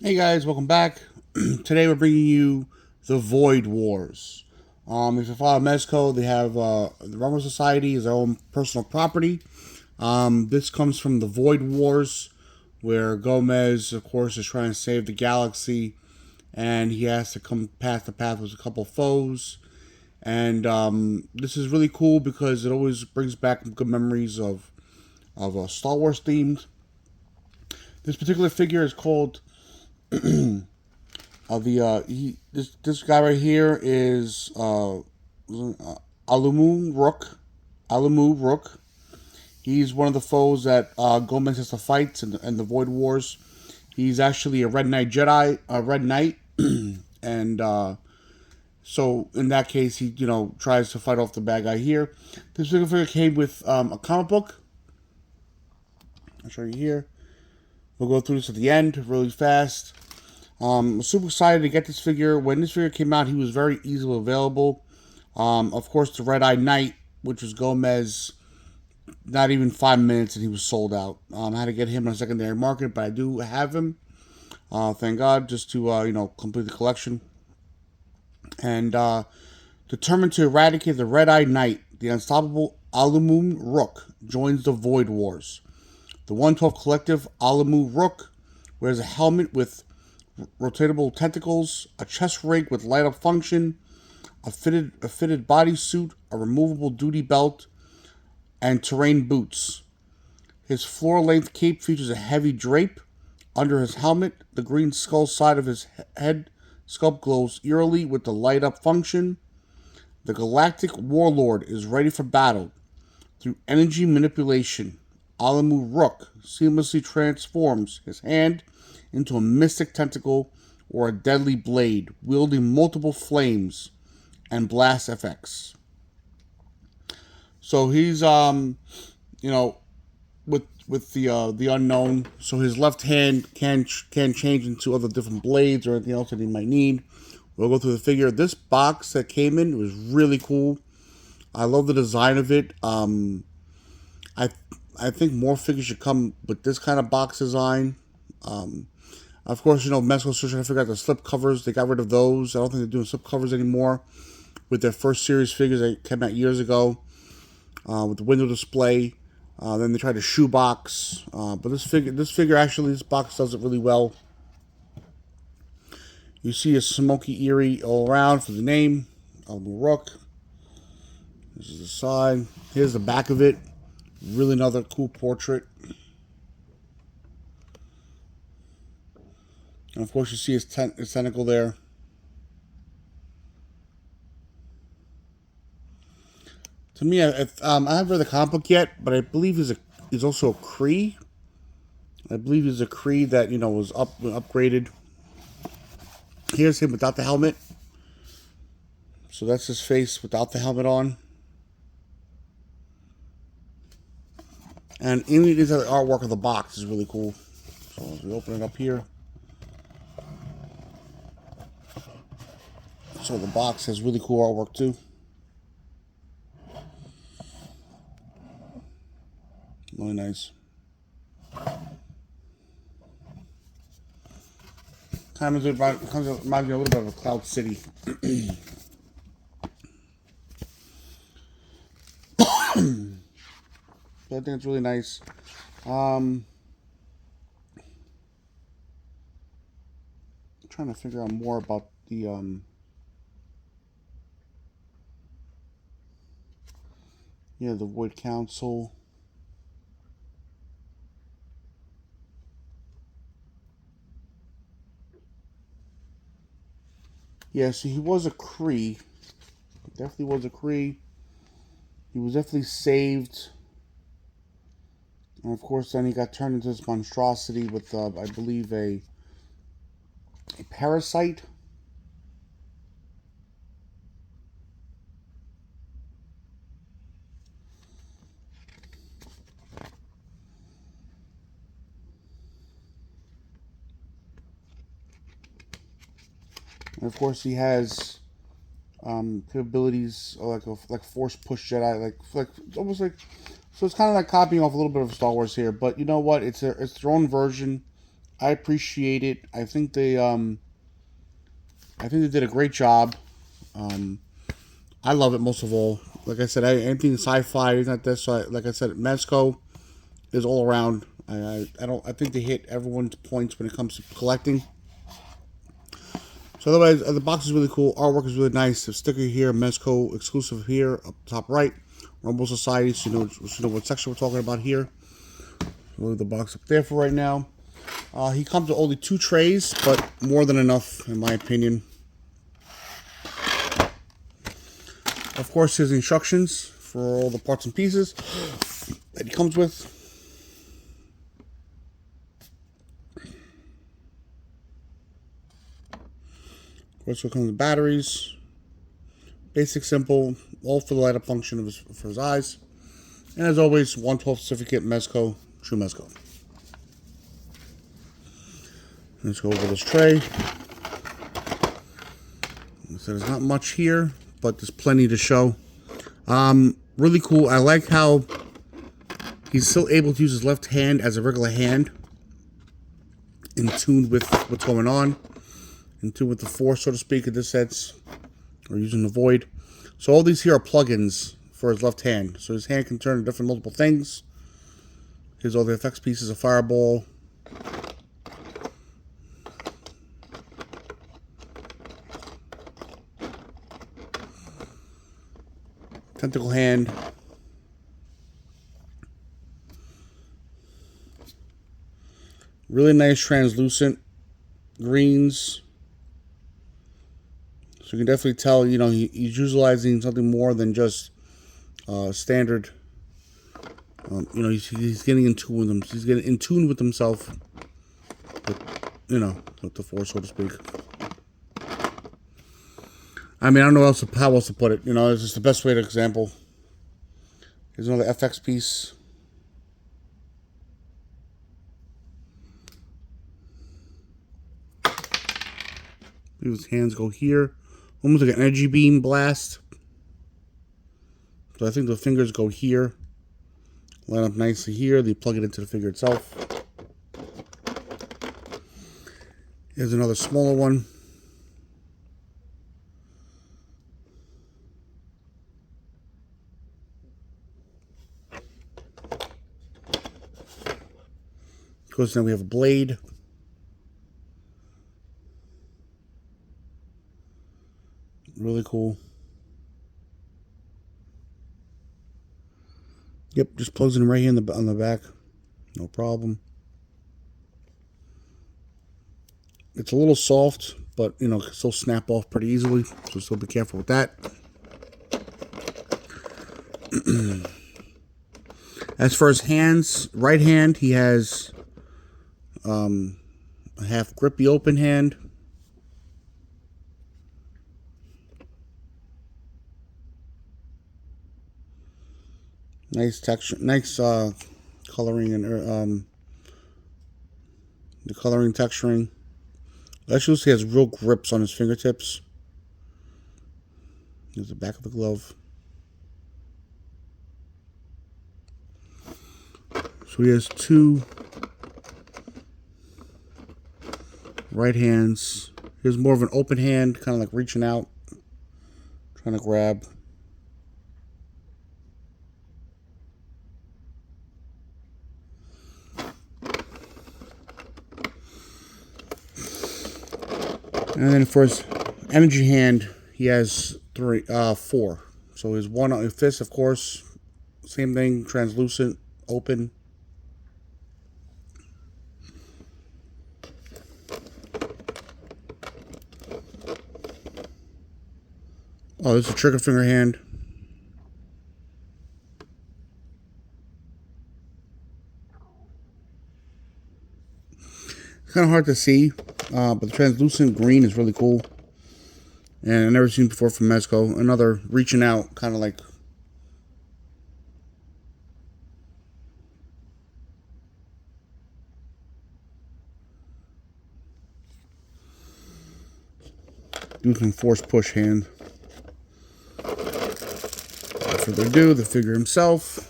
Hey guys, welcome back. Today we're bringing you the Void Wars. If you follow Mezco, they have the Rumble Society is their own personal property. This comes from the Void Wars, where Gomez, of course, is trying to save the galaxy, and he has to come past the path with a couple foes. And this is really cool because it always brings back good memories of Star Wars themed. This particular figure is called this guy right here is Olumu Rook. Olumu Rook. He's one of the foes that Gomez has to fight in the Void Wars. He's actually a Red Knight Jedi, a Red Knight, and so in that case, he tries to fight off the bad guy here. This figure came with a comic book. I'll show you here. We'll go through this at the end really fast. I'm super excited to get this figure. When this figure came out, he was very easily available. Of course, the Red-Eyed Knight, which was Gomez, not even 5 minutes and he was sold out. I had to get him on a secondary market, but I do have him. Thank God, just to complete the collection. And determined to eradicate the Red-Eyed Knight, the unstoppable Olumu Rook joins the Void Wars. The 112 Collective Olumu Rook wears a helmet with rotatable tentacles, a chest rig with light up function, a fitted bodysuit, a removable duty belt, and terrain boots. His floor length cape features a heavy drape. Under his helmet, the green skull side of his head sculpt glows eerily with the light up function. The Galactic Warlord is ready for battle. Through energy manipulation, Olumu Rook seamlessly transforms his hand into a mystic tentacle or a deadly blade, wielding multiple flames and blast effects. So he's with the unknown. So his left hand can change into other different blades or anything else that he might need. We'll go through the figure. This box that came in was really cool. I love the design of it. I think more figures should come with this kind of box design. Of course, Mezco's trying to figure out the slip covers. They got rid of those. I don't think they're doing slip covers anymore with their first series figures that came out years ago with the window display. Then they tried a shoebox. But this box does it really well. You see a smoky eerie all around for the name, Olumu Rook. This is the side. Here's the back of it. Really another cool portrait. And of course you see his tentacle there. To me, I haven't read the comic book yet, but I believe he's also a Kree. I believe he's a Kree that was upgraded. Here's him without the helmet. So that's his face without the helmet on. And any of these other artwork of the box is really cool. So as we open it up here. So the box has really cool artwork too. Really nice. Kind of reminds me a little bit of a Cloud City. So I think it's really nice. I'm trying to figure out more about the the Void Council. Yeah, so he was a Kree. Definitely was a Kree. He was definitely saved. And of course, then he got turned into this monstrosity with, I believe, a parasite. And of course, he has capabilities like force push Jedi, like almost like. So it's kind of like copying off a little bit of Star Wars here, but you know what? It's their own version. I appreciate it. I think they did a great job. Um, I love it most of all. Like I said, anything sci-fi is not this. So like I said, Mezco is all around. I don't. I think they hit everyone's points when it comes to collecting. So otherwise, the box is really cool. Artwork is really nice. The sticker here, Mezco exclusive here, up top right. Rumble Society, so you know what section we're talking about here. We'll leave the box up there for right now. He comes with only 2 trays, but more than enough, in my opinion. Of course, his instructions for all the parts and pieces that he comes with. Of course, it comes with batteries. Basic, simple, all for the light up function of for his eyes. And as always, 112 certificate Mezco, true Mezco. Let's go over this tray. So there's not much here, but there's plenty to show. Really cool. I like how he's still able to use his left hand as a regular hand, in tune with what's going on, in tune with the force, so to speak, in this sense, or using the void. So all these here are plugins for his left hand. So his hand can turn to different multiple things. Here's all the effects pieces: a fireball, tentacle hand, really nice translucent greens. So you can definitely tell, you know, he's utilizing something more than just standard. You know, he's getting in tune with him. He's getting in tune with himself, with, you know, with the force, so to speak. I mean, I don't know how else to put it. You know, it's just the best way to example. Here's another FX piece. His hands go here. Almost like an energy beam blast. So I think the fingers go here. Line up nicely here. They plug it into the finger itself. Here's another smaller one. Of course, now we have a blade. Really cool. Yep, just plugs in right here on the back. No problem. It's a little soft, but, you know, can still snap off pretty easily. So still be careful with that. As for his hands, right hand, he has a half grippy open hand. Nice texture, nice coloring and the coloring texturing. Actually, he has real grips on his fingertips. Here's the back of the glove. So he has 2 right hands. Here's more of an open hand, kind of like reaching out, trying to grab. And then for his energy hand, he has 4. So his one on his fist, of course, same thing, translucent, open. Oh, this is a trigger finger hand. It's kind of hard to see, but the translucent green is really cool. And I've never seen before from Mezco. Another reaching out, kind of like do some force push hand. Without further ado, the figure himself.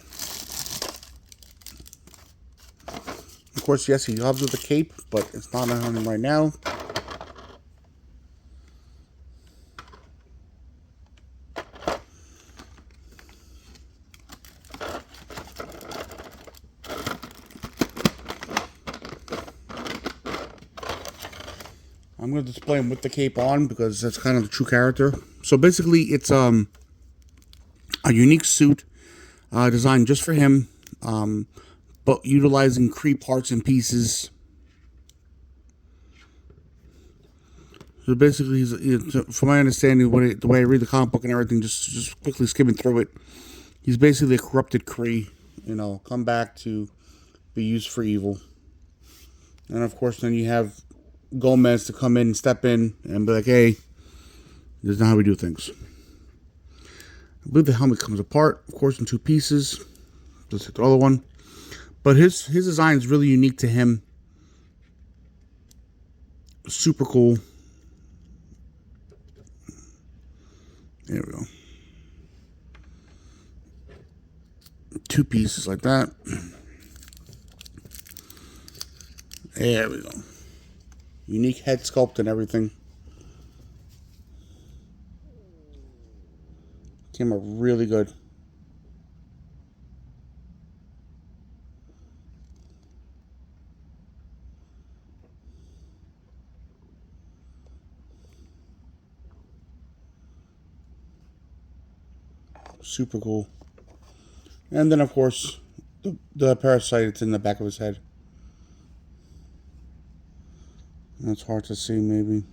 Of course, yes, he loves with the cape, but it's not on him right now. I'm going to display him with the cape on because that's kind of the true character. So basically, it's a unique suit designed just for him, but utilizing Kree parts and pieces. So basically, from my understanding, the way I read the comic book and everything, just quickly skimming through it, he's basically a corrupted Kree, come back to be used for evil. And of course, then you have Gomez to come in and step in and be like, hey, this is not how we do things. I believe the helmet comes apart, of course, in 2 pieces, just like the other one. But his design is really unique to him. Super cool. There we go. 2 pieces like that. There we go. Unique head sculpt and everything. Came out really good. Super cool. And then, of course, the parasite that's in the back of his head. That's hard to see, maybe.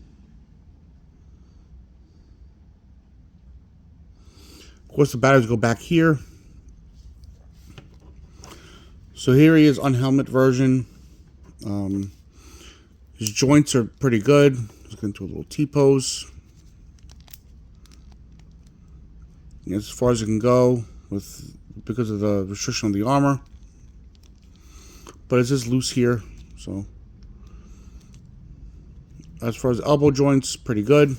Of course, the batteries go back here. So here he is, unhelmet version. His joints are pretty good. Let's get into a little T-pose. As far as it can go because of the restriction of the armor. But it's just loose here, so. As far as elbow joints, pretty good.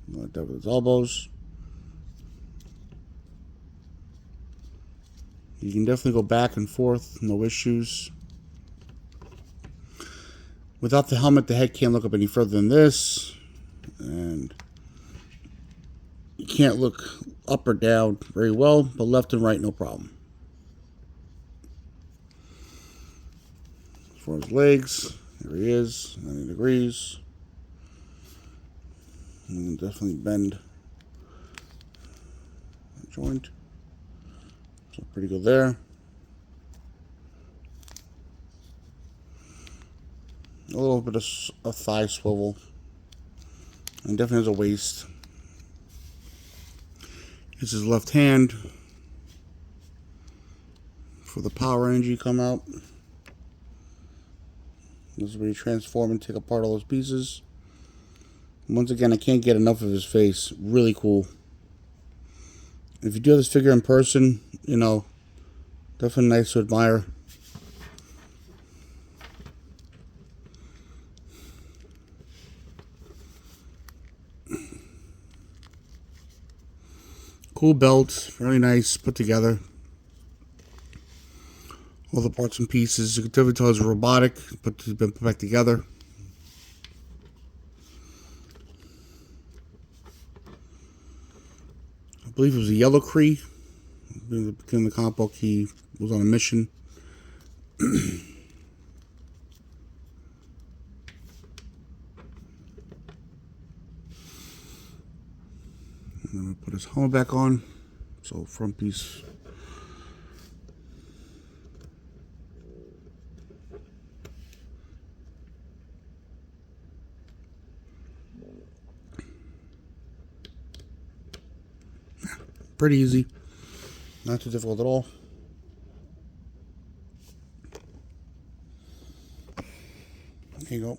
Like that with his elbows. You can definitely go back and forth, no issues. Without the helmet, the head can't look up any further than this. And you can't look up or down very well, but left and right, no problem. As far as legs, there he is, 90 degrees. You can definitely bend the joint. So pretty good there. A little bit of a thigh swivel. And definitely has a waist. This is his left hand. For the power energy come out. This is where you transform and take apart all those pieces. Once again, I can't get enough of his face. Really cool. If you do this figure in person, definitely nice to admire. Cool belt, very nice, put together. All the parts and pieces, you can definitely tell it's robotic, but it's been put back together. I believe it was a yellow Kree. In the beginning of the comic book, he was on a mission. And then we put his helmet back on. So front piece. Pretty easy. Not too difficult at all. There you go.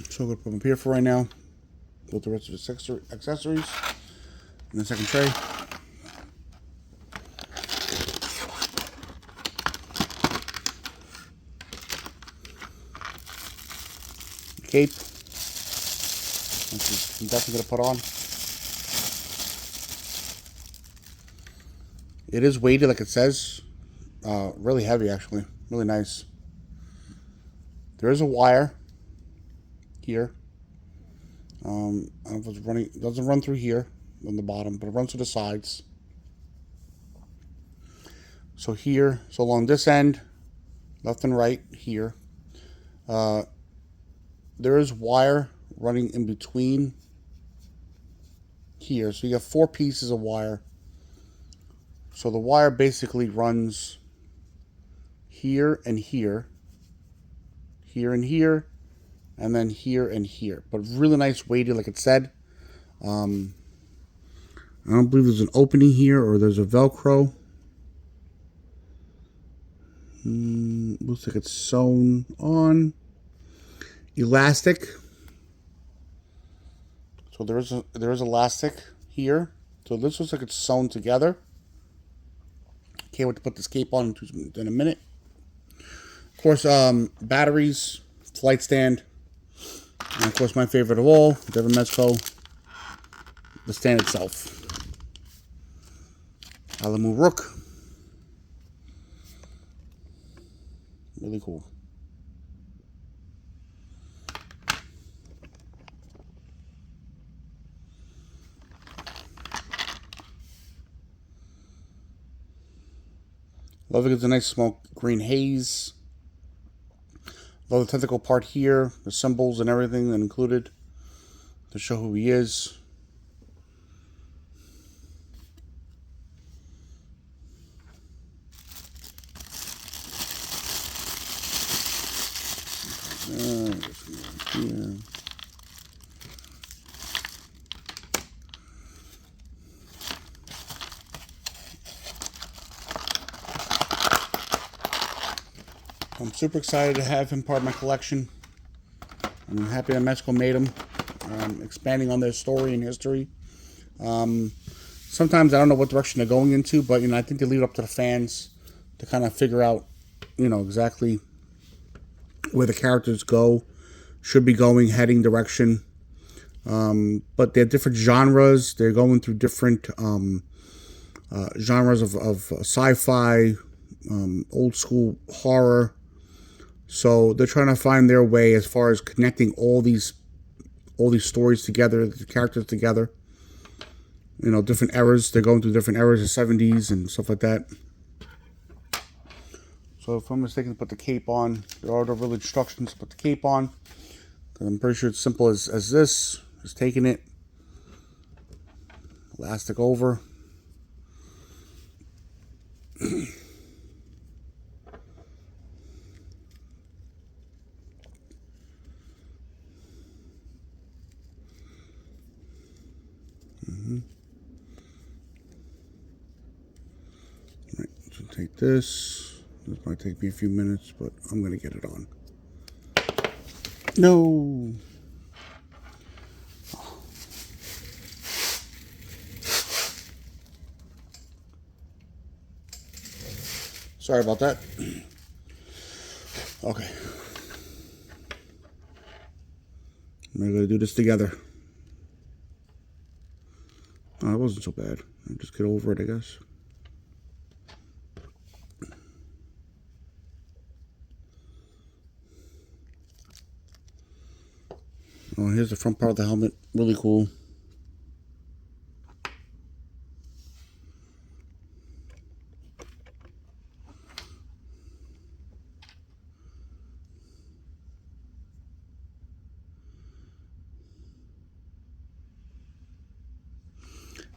So I'm going to put him up here for right now. Put the rest of his accessories in the second tray. Cape. Which I'm definitely going to put on. It is weighted like it says. Really heavy, actually. Really nice. There is a wire here. I don't know if it's running. It doesn't run through here on the bottom, but it runs through the sides. So here, so along this end, left and right here, uh, there is wire running in between here. So you have 4 pieces of wire. So the wire basically runs here and here, here and here, and then here and here. But really nice weighted, like it said. I don't believe there's an opening here or there's a Velcro. Looks like it's sewn on. Elastic. So there is elastic here. So this looks like it's sewn together. Can't wait to put this cape on in a minute. Of course, batteries, flight stand, and of course my favorite of all, the Mezco, the stand itself. Olumu Rook. Really cool. Love it. It's a nice small green haze. Love the tentacle part here, the symbols and everything that included to show who he is. Here. I'm super excited to have him part of my collection. I'm happy that Mezco made him, expanding on their story and history. Sometimes I don't know what direction they're going into, but I think they leave it up to the fans to kind of figure out, exactly where the characters should be going, heading direction. But they're different genres. They're going through different genres of sci-fi, old school horror. So they're trying to find their way as far as connecting all these stories together, the characters together. Different eras. They're going through different eras, the 70s and stuff like that. So if I'm mistaken, to put the cape on, there are no real instructions to put the cape on. Because I'm pretty sure it's simple as this. Just taking it, elastic over. Right, so take this. This might take me a few minutes, but I'm going to get it on. No. Sorry about that. Okay. We're going to do this together. Oh, it wasn't so bad. I'll just get over it, I guess. Oh, here's the front part of the helmet. Really cool.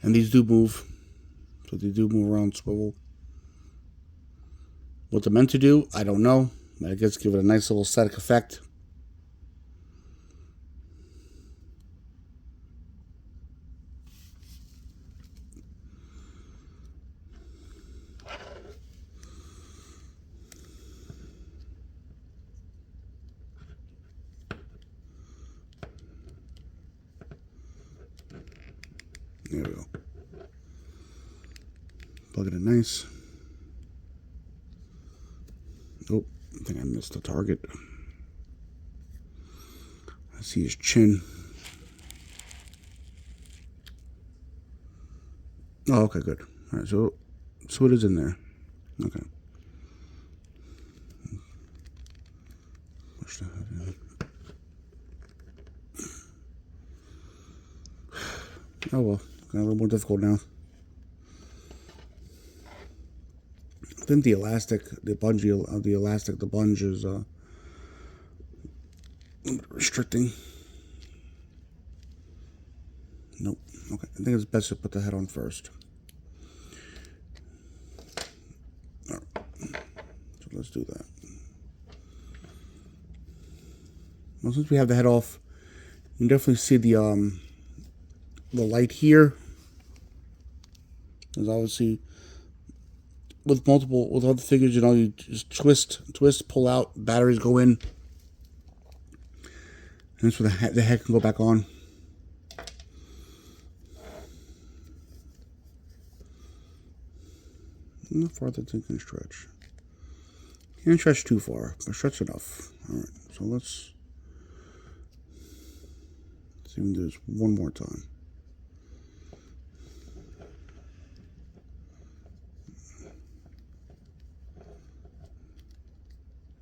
And these do move. So they do move around, swivel. What they're meant to do, I don't know. I guess give it a nice little static effect. There we go. Plug it in nice. Oh, I think I missed the target. I see his chin. Oh, okay, good. All right, so it is in there. Okay. push the head in. Oh well, got a little more difficult now. I think the elastic, the bunge is restricting. Nope. Okay, I think it's best to put the head on first. All right. So let's do that. Well, since we have the head off, you can definitely see the light here. There's obviously with other figures, you know, you just twist, pull out, batteries go in, and that's where the head can go back on. How far that thing can stretch. Can't stretch too far, but stretch enough. All right, so let's see if we can do this one more time.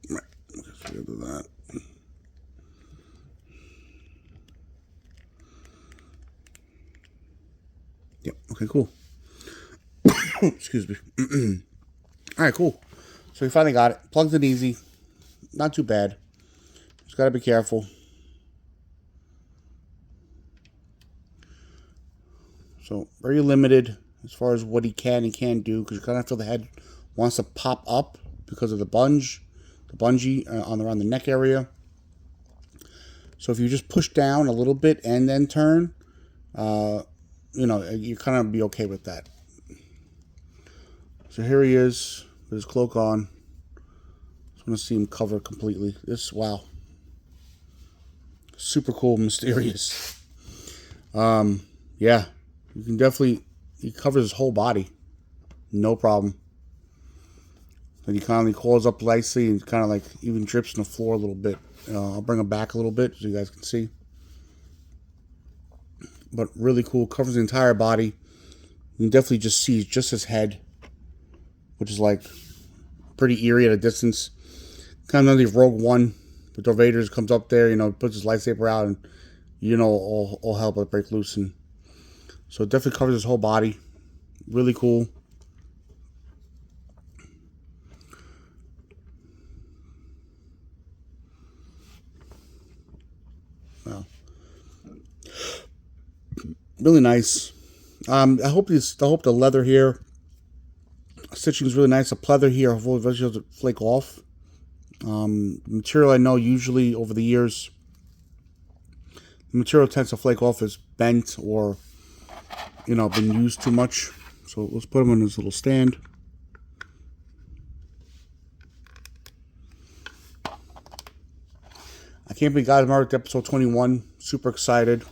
Right, okay, so we'll do that. Yep, okay, cool. Excuse me. All right, cool. So we finally got it. Plugged in easy. Not too bad. Just got to be careful. So very limited as far as what he can and can't do, because you kind of feel the head wants to pop up because of the bungee around the neck area. So if you just push down a little bit and then turn, you know, you kind of be okay with that. So here he is with his cloak on. Just want to see him cover completely. Wow. Super cool, mysterious. Yeah. You can definitely, he covers his whole body. No problem. Then he kind of calls up nicely and kind of like even drips on the floor a little bit. I'll bring him back a little bit so you guys can see. But really cool. Covers the entire body. You can definitely just see just his head, which is like pretty eerie at a distance. Kind of like Rogue One with Darth Vader comes up there, you know, puts his lightsaber out, and you know all hell but break loose. And so it definitely covers his whole body. Really cool. Wow. Really nice. I hope the leather here, stitching is really nice. The pleather here hopefully doesn't flake off. Material I know usually over the years, the material tends to flake off as bent or, you know, been used too much. So let's put him on this little stand. I can't believe guys, I'm already at episode 21. Super excited.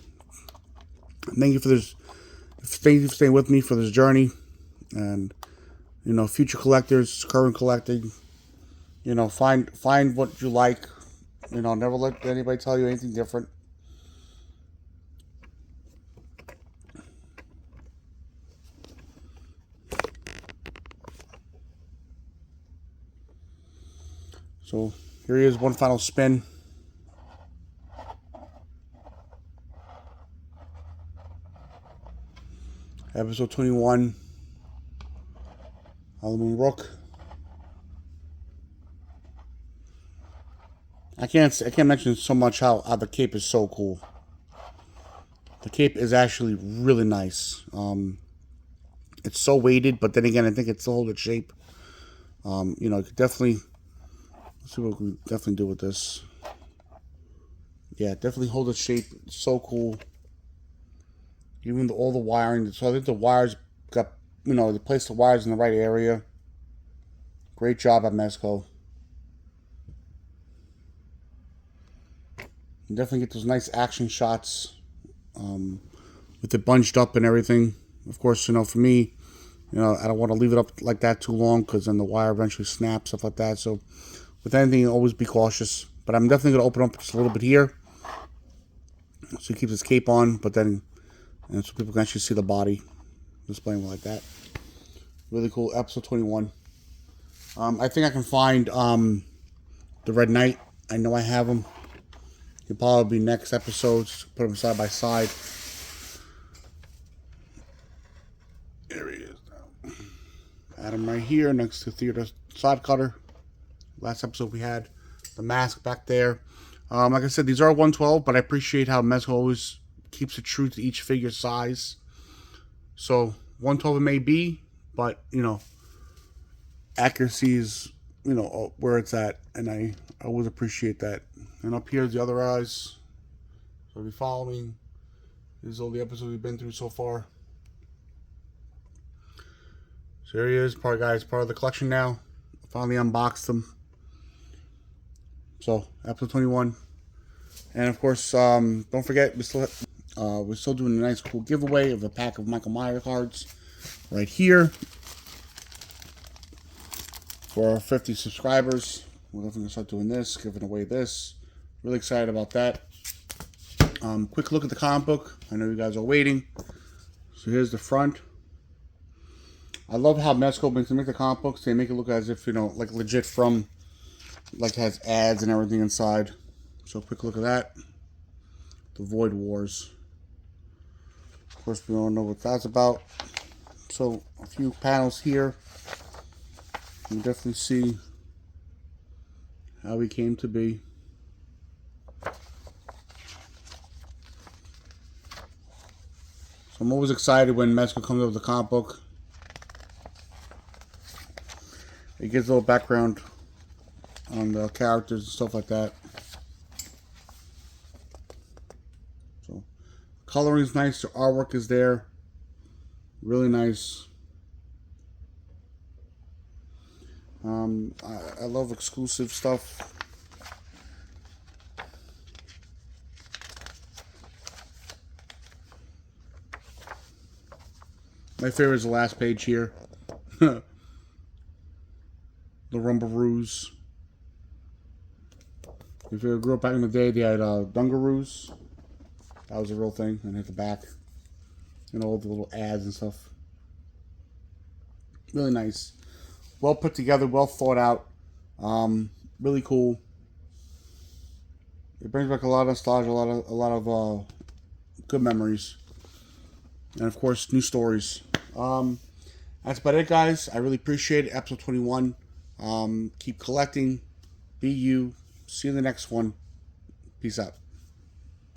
Thank you for this. Thank you for staying with me for this journey. And, you know, future collectors, current collecting, you know, find what you like. You know, never let anybody tell you anything different. So here he is, one final spin. Episode 21. Olumu Rook. I can't mention so much how the cape is so cool. The cape is actually really nice. It's so weighted, but then again, I think it's still hold its shape. You know, you could definitely, let's see what we can definitely do with this. Yeah, definitely hold its shape. It's so cool. Even all the wiring. So I think the wires got, you know, they placed the wires in the right area. Great job at Mezco. You definitely get those nice action shots with it bunched up and everything. Of course, you know, for me, you know, I don't want to leave it up like that too long because then the wire eventually snaps, stuff like that. So with anything, always be cautious. But I'm definitely going to open up just a little bit here so he keeps his cape on, but then, and so people can actually see the body displaying like that. Really cool. Episode 21. I think I can find the Red Knight I know I have them. It'll probably be next episodes. Put them side by side. There he is now. Add him right here next to Theater Side Cutter. Last episode we had the mask back there. Like I said, these are 112, but I appreciate how Mezco always keeps it true to each figure size. So 112 it may be, but you know, accuracy is, you know, where it's at, and I always appreciate that. And up here is the other eyes. So if you're following, this is all the episodes we've been through so far. So here he is, part of the collection now. Finally unboxed them. So episode 21, and of course, don't forget we're still doing a nice cool giveaway of a pack of Michael Myers cards right here for our 50 subscribers. We're definitely gonna start doing this, giving away this. Really excited about that. Quick look at the comic book. I know you guys are waiting. So here's the front. I love how Mezco makes the comic books. They make it look as if, you know, like legit from, like, has ads and everything inside. So quick look at that. The Void Wars. Of course, we all know what that's about. So a few panels here. You can definitely see how he came to be. So I'm always excited when Mezco comes up with a comic book. It gives a little background on the characters and stuff like that. So coloring is nice. The artwork is there. Really nice. I love exclusive stuff. My favorite is the last page here. The Rumbaroos. If you grew up back in the day, they had Dungaroos. That was a real thing. And hit the back. And all the little ads and stuff. Really nice. Well put together, well thought out. Really cool. It brings back a lot of nostalgia, a lot of good memories. And of course, new stories. That's about it, guys. I really appreciate it. Episode 21. Keep collecting. Be you. See you in the next one. Peace out.